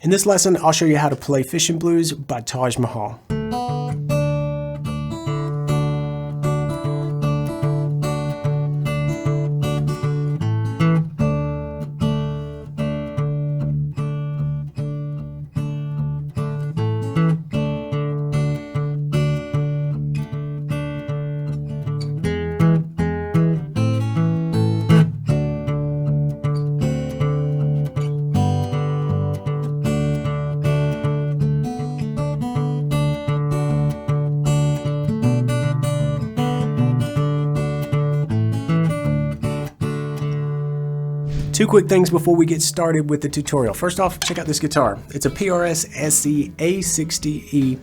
In this lesson, I'll show you how to play Fishing Blues by Taj Mahal. Two quick things before we get started with the tutorial. First off, check out this guitar. It's a PRS SE A60E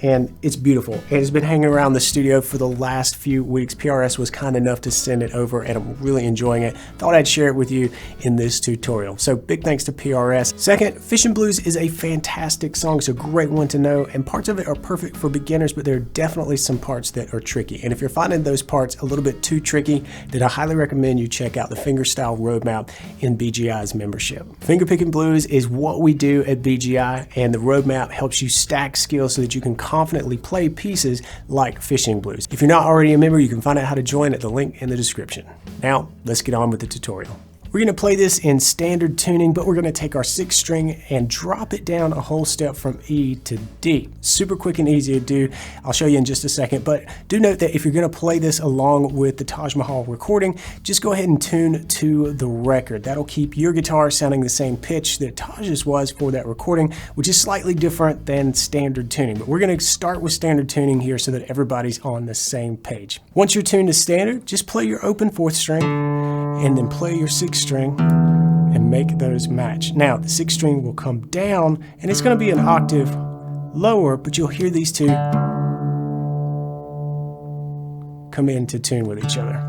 and it's beautiful. It has been hanging around the studio for the last few weeks. PRS was kind enough to send it over and I'm really enjoying it. Thought I'd share it with you in this tutorial. So big thanks to PRS. Second, Fishing Blues is a fantastic song. It's a great one to know and parts of it are perfect for beginners, but there are definitely some parts that are tricky. And if you're finding those parts a little bit too tricky, then I highly recommend you check out the Fingerstyle roadmap in BGI's membership. Fingerpicking blues is what we do at BGI, and the roadmap helps you stack skills so that you can confidently play pieces like Fishing Blues. If you're not already a member, you can find out how to join at the link in the description. Now, let's get on with the tutorial. We're going to play this in standard tuning, but we're going to take our 6th string and drop it down a whole step from E to D. Super quick and easy to do. I'll show you in just a second, but do note that if you're going to play this along with the Taj Mahal recording, just go ahead and tune to the record. That'll keep your guitar sounding the same pitch that Taj's was for that recording, which is slightly different than standard tuning. But we're going to start with standard tuning here so that everybody's on the same page. Once you're tuned to standard, just play your open 4th string and then play your 6th string and make those match. Now the 6th string will come down and it's going to be an octave lower, but you'll hear these two come into tune with each other.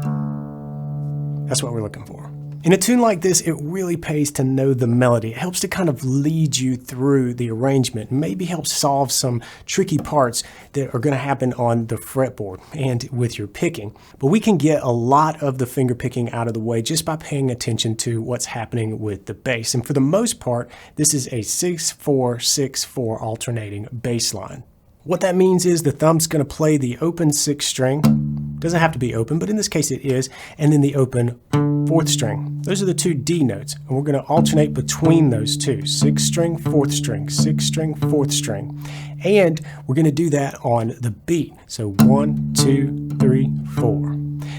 That's what we're looking for. In a tune like this, it really pays to know the melody. It helps to kind of lead you through the arrangement, maybe help solve some tricky parts that are going to happen on the fretboard and with your picking. But we can get a lot of the finger picking out of the way just by paying attention to what's happening with the bass. And for the most part, this is a 6-4-6-4 alternating bass line. What that means is the thumb's going to play the open 6th string. Doesn't have to be open, but in this case it is, and then the open 4th string. Those are the 2 D notes, and we're going to alternate between those two. 6th string, 4th string, 6th string, 4th string. And we're going to do that on the beat. So 1, 2, 3, 4.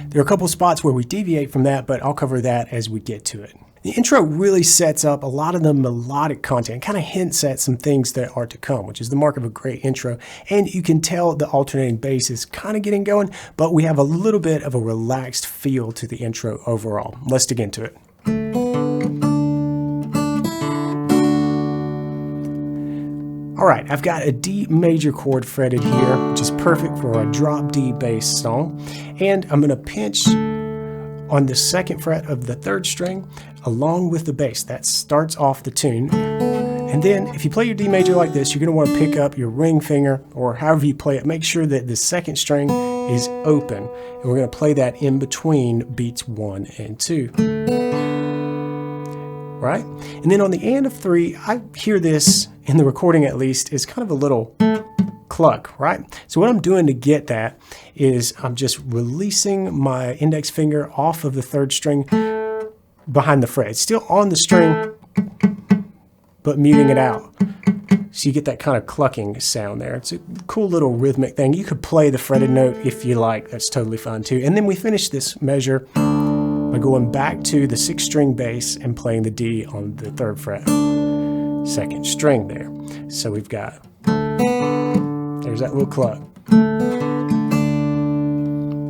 There are a couple spots where we deviate from that, but I'll cover that as we get to it. The intro really sets up a lot of the melodic content, kind of hints at some things that are to come, which is the mark of a great intro. And you can tell the alternating bass is kind of getting going, but we have a little bit of a relaxed feel to the intro overall. Let's dig into it. All right, I've got a D major chord fretted here, which is perfect for a drop D bass song. And I'm going to pinch on the 2nd fret of the 3rd string along with the bass. That starts off the tune. And then if you play your D major like this, you're going to want to pick up your ring finger or however you play it. Make sure that the 2nd string is open. And we're going to play that in between beats 1 and 2. Right? And then on the end of 3, I hear this in the recording at least is kind of a little cluck, right? So what I'm doing to get that is I'm just releasing my index finger off of the 3rd string behind the fret. It's still on the string, but muting it out. So you get that kind of clucking sound there. It's a cool little rhythmic thing. You could play the fretted note if you like. That's totally fine too. And then we finish this measure by going back to the 6th string bass and playing the D on the 3rd fret, 2nd string there. So we've got, there's that little cluck.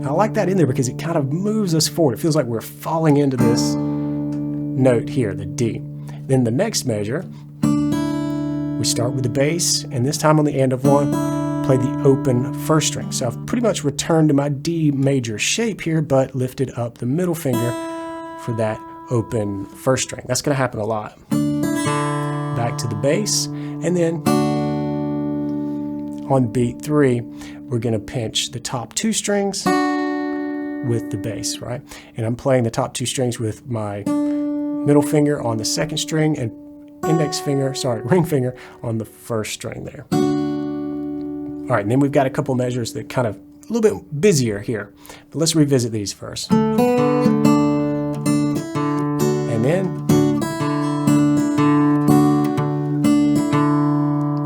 I like that in there because it kind of moves us forward. It feels like we're falling into this note here, the D. Then the next measure, we start with the bass, and this time on the end of 1, play the open 1st string. So I've pretty much returned to my D major shape here, but lifted up the middle finger for that open 1st string. That's going to happen a lot. Back to the bass, and then on beat 3, we're going to pinch the top 2 strings with the bass, right? And I'm playing the top 2 strings with my middle finger on the 2nd string and ring finger on the first string there. All right, and then we've got a couple measures that kind of a little bit busier here, but let's revisit these first. And then,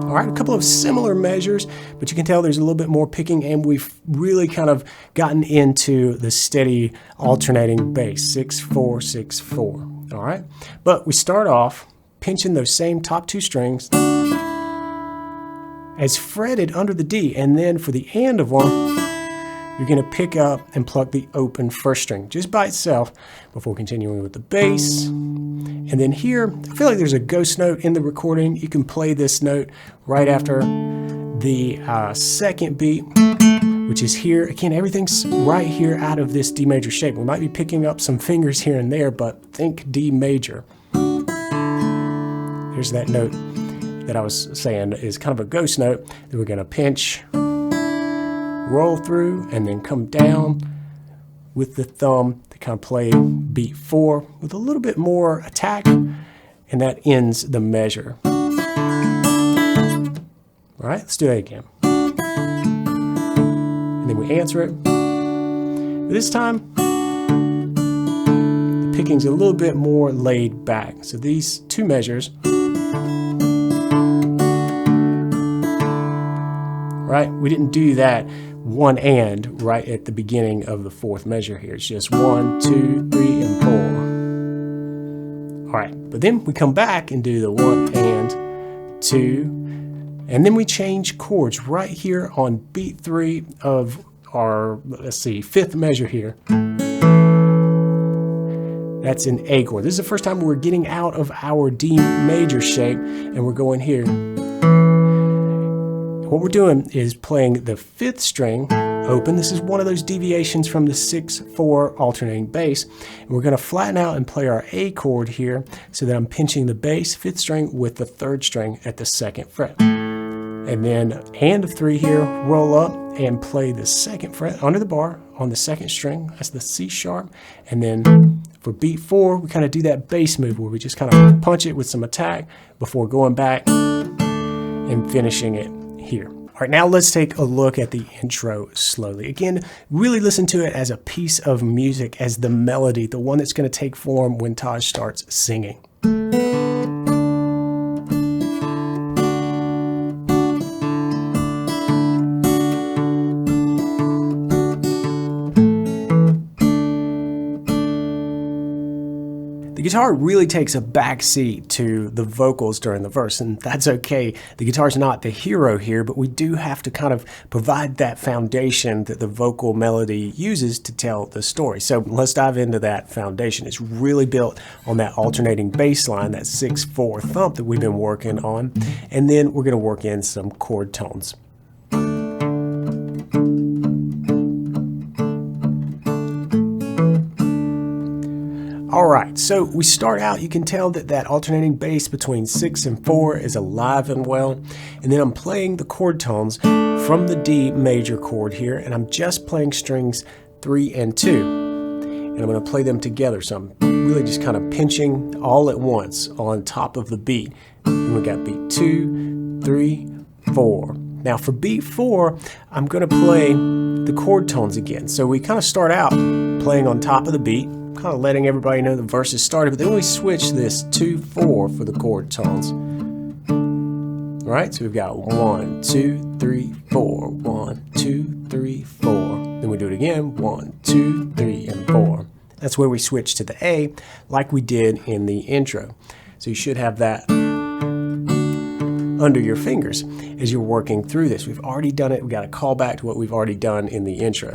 all right, a couple of similar measures, but you can tell there's a little bit more picking, and we've really kind of gotten into the steady alternating bass, 6/4, 6/4. All right, but we start off pinching those same top two strings as fretted under the D, and then for the end of one, you're going to pick up and pluck the open first string just by itself before continuing with the bass. And then here, I feel like there's a ghost note in the recording. You can play this note right after the second beat, which is here. Again, everything's right here out of this D major shape. We might be picking up some fingers here and there, but think D major. Here's that note that I was saying is kind of a ghost note that we're going to pinch, roll through, and then come down with the thumb to kind of play beat 4 with a little bit more attack, and that ends the measure. All right, let's do that again. And then we answer it. This time, the picking's a little bit more laid back. So these two measures, right? We didn't do that one and right at the beginning of the fourth measure here. It's just 1, 2, 3, and 4. All right, but then we come back and do the 1 and 2, and then we change chords right here on beat 3 of our, let's see, fifth measure here. That's an A chord. This is the first time we're getting out of our D major shape, and we're going here. What we're doing is playing the fifth string open. This is one of those deviations from the 6/4 alternating bass. And we're going to flatten out and play our A chord here so that I'm pinching the bass, fifth string, with the third string at the second fret. And then hand of 3 here, roll up and play the second fret under the bar on the second string. That's the C sharp. And then for beat 4, we kind of do that bass move where we just kind of punch it with some attack before going back and finishing it here. All right, now let's take a look at the intro slowly. Again, really listen to it as a piece of music, as the melody, the one that's going to take form when Taj starts singing. The guitar really takes a back seat to the vocals during the verse, and that's okay. The guitar's not the hero here, but we do have to kind of provide that foundation that the vocal melody uses to tell the story. So let's dive into that foundation. It's really built on that alternating bass line, that 6/4 thump that we've been working on, and then we're going to work in some chord tones. All right, so we start out, you can tell that that alternating bass between 6 and 4 is alive and well. And then I'm playing the chord tones from the D major chord here, and I'm just playing strings 3 and 2. And I'm going to play them together. So I'm really just kind of pinching all at once on top of the beat. And we got beat 2, 3, 4. Now for beat 4, I'm going to play the chord tones again. So we kind of start out playing on top of the beat, kind of letting everybody know the verse has started, but then we switch this 2/4 for the chord tones. All right, so we've got 1, 2, 3, 4, 1, 2, 3, 4. Then we do it again, 1, 2, 3, and 4. That's where we switch to the A, like we did in the intro. So you should have that under your fingers as you're working through this. We've already done it. We've got to call back to what we've already done in the intro.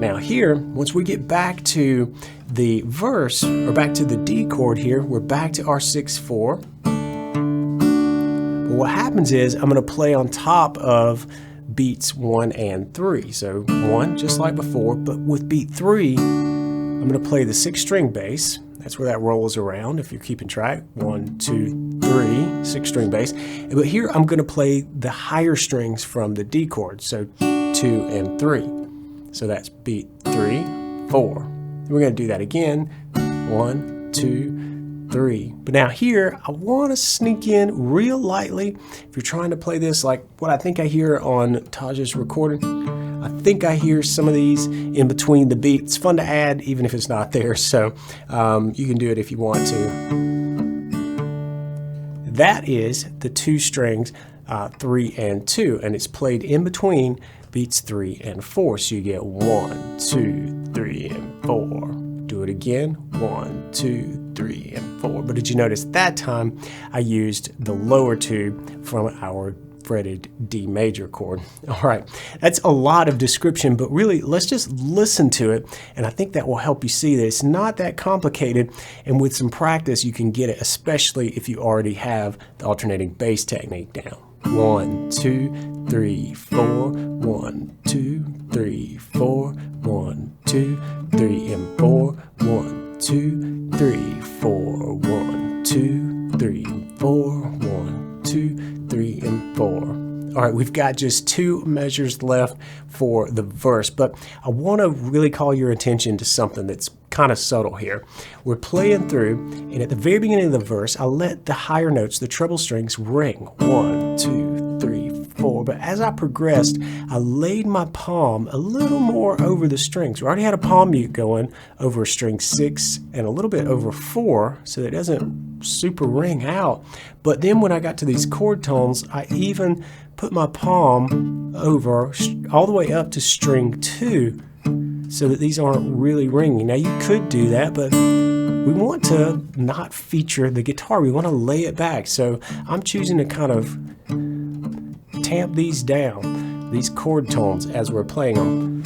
Now here, once we get back to the verse, or back to the D chord here, we're back to our 6/4. But what happens is I'm going to play on top of beats 1 and 3. So 1, just like before, but with beat 3, I'm going to play the 6th string bass. That's where that rolls around if you're keeping track. 1, 2, 3, 6th string bass. But here I'm going to play the higher strings from the D chord, so 2 and 3. So that's beat 3, 4. We're going to do that again. 1, 2, 3. But now here, I want to sneak in real lightly. If you're trying to play this like what I think I hear on Taj's recording, I think I hear some of these in between the beats. It's fun to add even if it's not there, so you can do it if you want to. That is the 2 strings, 3 and 2, and it's played in between beats 3 and 4. So you get 1, 2, 3, and 4. Do it again, 1, 2, 3, and 4. But did you notice that time I used the lower 2 from our fretted D major chord? All right, that's a lot of description, but really let's just listen to it, and I think that will help you see that it's not that complicated, and with some practice you can get it, especially if you already have the alternating bass technique down. 1, 2, 3, 4, 1, 2, 3, 4, 1, 2, 3, and 4, 1, 2, 3, 4, 1, 2, 3, 4, 1, 2, 3, and 4. All right, we've got just 2 measures left for the verse, but I want to really call your attention to something that's kind of subtle here. We're playing through, and at the very beginning of the verse, I let the higher notes, the treble strings, ring. 1, 2, 3, 4. But as I progressed, I laid my palm a little more over the strings. We already had a palm mute going over string 6 and a little bit over 4, so that it doesn't super ring out. But then when I got to these chord tones, I even put my palm over all the way up to string 2 so that these aren't really ringing. Now you could do that, but we want to not feature the guitar. We want to lay it back. So I'm choosing to kind of tamp these down, these chord tones, as we're playing them.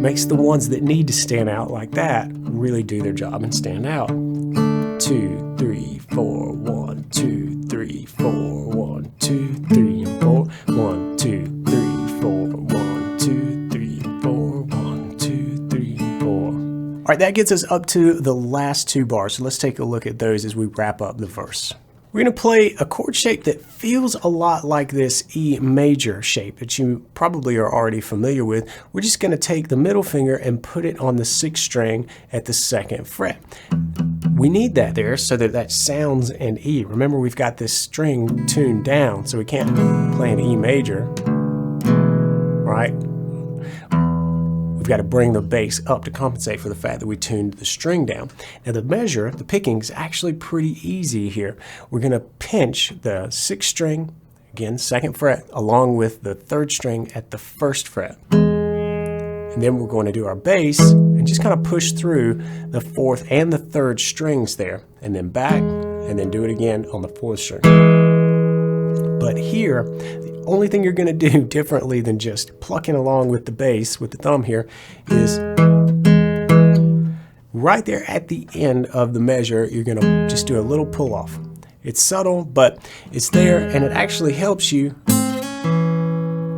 Makes the ones that need to stand out like that really do their job and stand out. 2, 3, 4, 1, 2, 3, 4, 1, 2, 3, and 4, 1, 2, 3, 4, 1, 2, 3, 4, 1, 2, 3, 4. All right, that gets us up to the last 2 bars. So let's take a look at those as we wrap up the verse. We're going to play a chord shape that feels a lot like this E major shape that you probably are already familiar with. We're just going to take the middle finger and put it on the 6th string at the 2nd fret. We need that there so that that sounds an E. Remember, we've got this string tuned down, so we can't play an E major, right? We've got to bring the bass up to compensate for the fact that we tuned the string down. Now the measure, the picking, is actually pretty easy here. We're going to pinch the 6th string, again 2nd fret, along with the 3rd string at the 1st fret. And then we're going to do our bass and just kind of push through the 4th and the 3rd strings there, and then back, and then do it again on the 4th string. But here, the only thing you're going to do differently than just plucking along with the bass with the thumb here is right there at the end of the measure, you're going to just do a little pull off. It's subtle, but it's there, and it actually helps you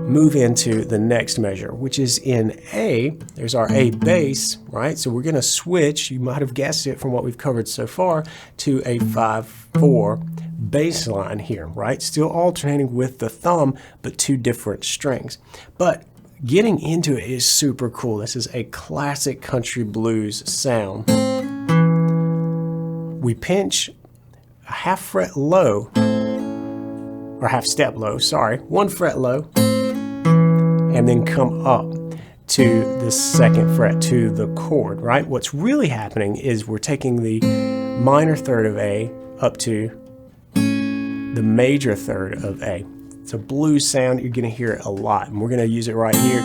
move into the next measure, which is in A. There's our A bass, right? So we're going to switch, you might have guessed it from what we've covered so far, to a 5/4 bass line here, right? Still alternating with the thumb, but 2 different strings. But getting into it is super cool. This is a classic country blues sound. We pinch a 1/2 fret low, or 1/2 step low, sorry, 1 fret low, and then come up to the 2nd fret to the chord, right? What's really happening is we're taking the minor 3rd of A up to the major 3rd of A. It's a blues sound. You're going to hear it a lot, and we're going to use it right here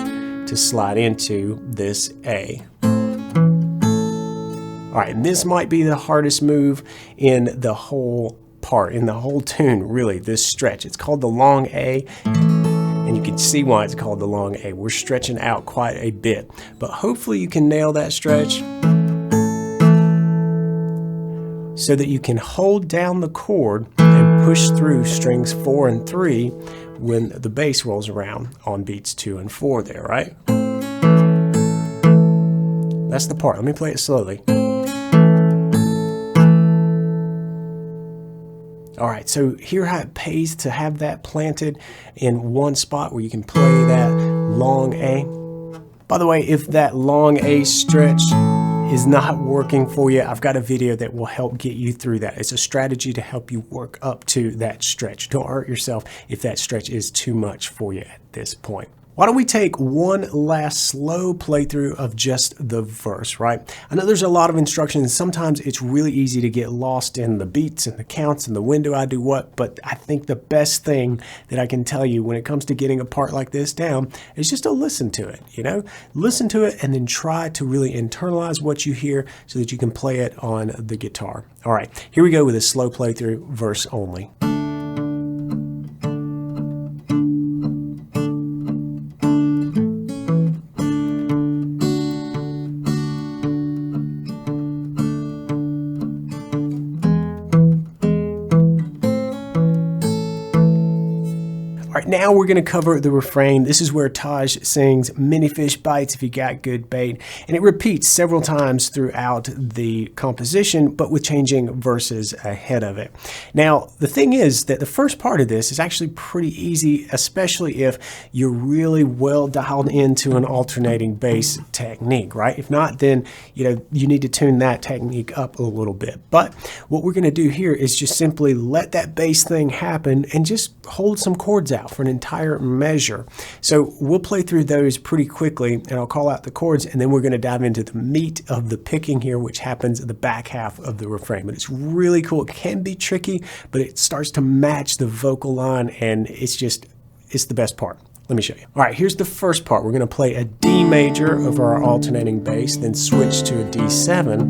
to slide into this A. All right, and this might be the hardest move in the whole part, in the whole tune, really, this stretch. It's called the long A. And you can see why it's called the long A. We're stretching out quite a bit, but hopefully you can nail that stretch so that you can hold down the chord and push through strings 4 and 3 when the bass rolls around on beats 2 and 4 there, right? That's the part. Let me play it slowly. All right, so here how it pays to have that planted in one spot where you can play that long A. By the way, if that long A stretch is not working for you, I've got a video that will help get you through that. It's a strategy to help you work up to that stretch. Don't hurt yourself if that stretch is too much for you at this point. Why don't we take one last slow playthrough of just the verse, right? I know there's a lot of instructions. Sometimes it's really easy to get lost in the beats and the counts and the when do I do what, but I think the best thing that I can tell you when it comes to getting a part like this down is just to listen to it, you know? Listen to it and then try to really internalize what you hear so that you can play it on the guitar. All right, here we go with a slow playthrough, verse only. All right, now we're going to cover the refrain. This is where Taj sings, "Many fish bites if you got good bait," and it repeats several times throughout the composition, but with changing verses ahead of it. Now, the thing is that the first part of this is actually pretty easy, especially if you're really well dialed into an alternating bass technique, right? If not, then you need to tune that technique up a little bit. But what we're going to do here is just simply let that bass thing happen and just hold some chords out for an entire measure. So we'll play through those pretty quickly and I'll call out the chords and then we're going to dive into the meat of the picking here, which happens at the back half of the refrain. But it's really cool. It can be tricky, but it starts to match the vocal line and it's the best part. Let me show you. All right, here's the first part. We're going to play a D major over our alternating bass, then switch to a D7,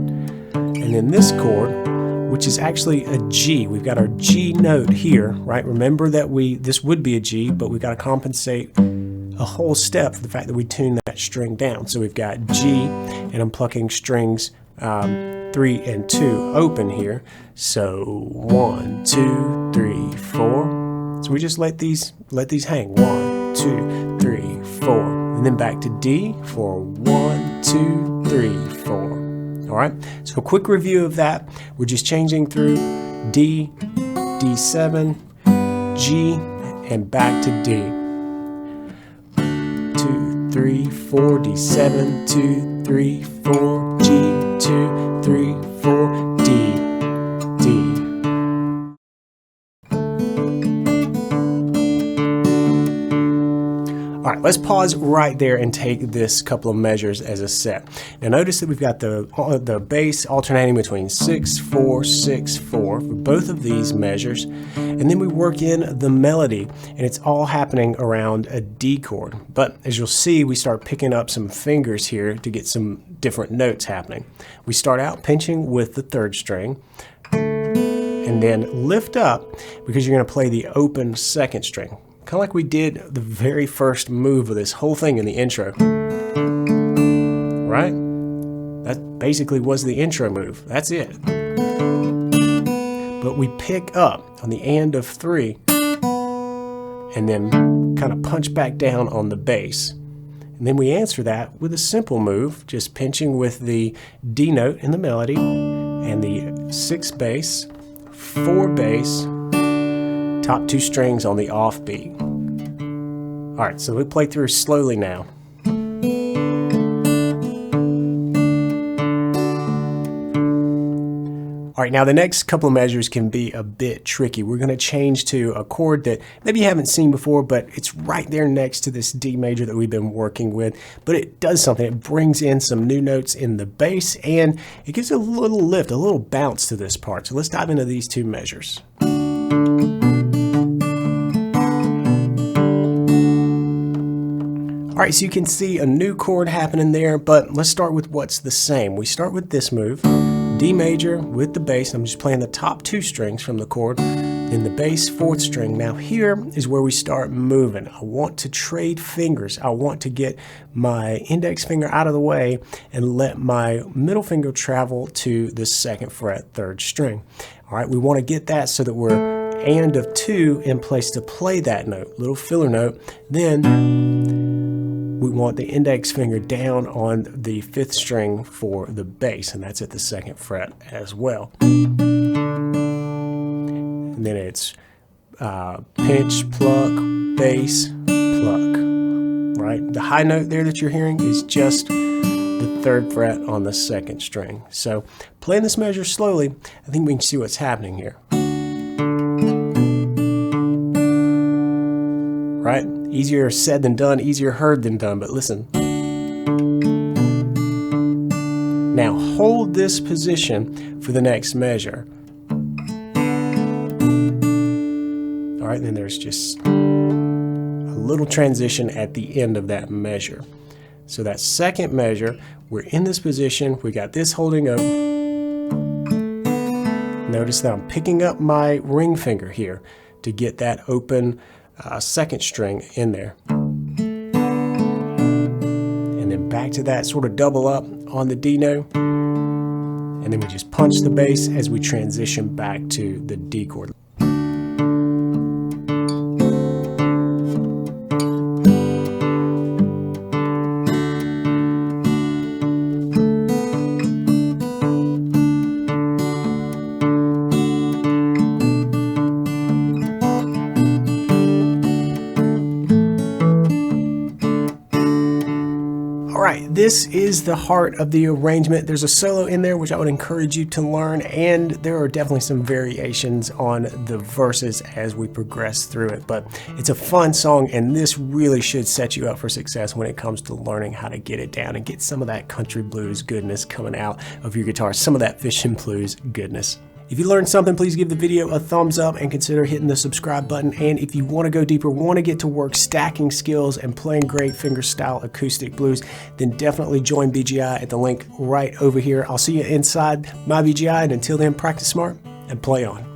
and then this chord, which is actually a G. We've got our G note here, right? Remember that this would be a G, but we've got to compensate a whole step for the fact that we tune that string down. So we've got G, and I'm plucking strings 3 and 2 open here. So 1, 2, 3, 4. So we just let these hang. 1, 2, 3, 4. And then back to D for 1, 2, 3, 4. All right, so a quick review of that. We're just changing through D, D7, G, and back to D. 2, 3, 4, D7, 2, 3, 4, G, 2, 3, 4, D, D. All right, let's pause right there and take this couple of measures as a set. Now notice that we've got the bass alternating between 6, 4, 6, 4 for both of these measures. And then we work in the melody and it's all happening around a D chord. But as you'll see, we start picking up some fingers here to get some different notes happening. We start out pinching with the 3rd string and then lift up because you're going to play the open 2nd string. Kind of like we did the very first move of this whole thing in the intro, right? That basically was the intro move. That's it. But we pick up on the end of 3 and then kind of punch back down on the bass. And then we answer that with a simple move, just pinching with the D note in the melody and the 6 bass, 4 bass, top 2 strings on the offbeat. All right, so we play through slowly now. All right, now the next couple of measures can be a bit tricky. We're going to change to a chord that maybe you haven't seen before, but it's right there next to this D major that we've been working with. But it does something. It brings in some new notes in the bass, and it gives a little lift, a little bounce to this part. So let's dive into these 2 measures. All right, so you can see a new chord happening there, but let's start with what's the same. We start with this move, D major with the bass. I'm just playing the top 2 strings from the chord, then the bass 4th string. Now here is where we start moving. I want to trade fingers. I want to get my index finger out of the way and let my middle finger travel to the 2nd fret, 3rd string. All right, we want to get that so that we're and of 2 in place to play that note, little filler note. Then we want the index finger down on the 5th string for the bass, and that's at the 2nd fret as well. And then it's pinch, pluck, bass, pluck, right? The high note there that you're hearing is just the 3rd fret on the 2nd string. So playing this measure slowly, I think we can see what's happening here. Right? Easier said than done, easier heard than done, but listen. Now hold this position for the next measure. All right, then there's just a little transition at the end of that measure. So that 2nd measure, we're in this position, we got this holding up. Notice that I'm picking up my ring finger here to get that open 2nd string in there. And then back to that sort of double up on the D note. And then we just punch the bass as we transition back to the D chord. Alright, this is the heart of the arrangement. There's a solo in there which I would encourage you to learn, and there are definitely some variations on the verses as we progress through it. But it's a fun song, and this really should set you up for success when it comes to learning how to get it down and get some of that country blues goodness coming out of your guitar, some of that fishing blues goodness. If you learned something, please give the video a thumbs up and consider hitting the subscribe button. And if you want to go deeper, want to get to work stacking skills and playing great fingerstyle acoustic blues, then definitely join BGI at the link right over here. I'll see you inside my BGI, and until then, practice smart and play on.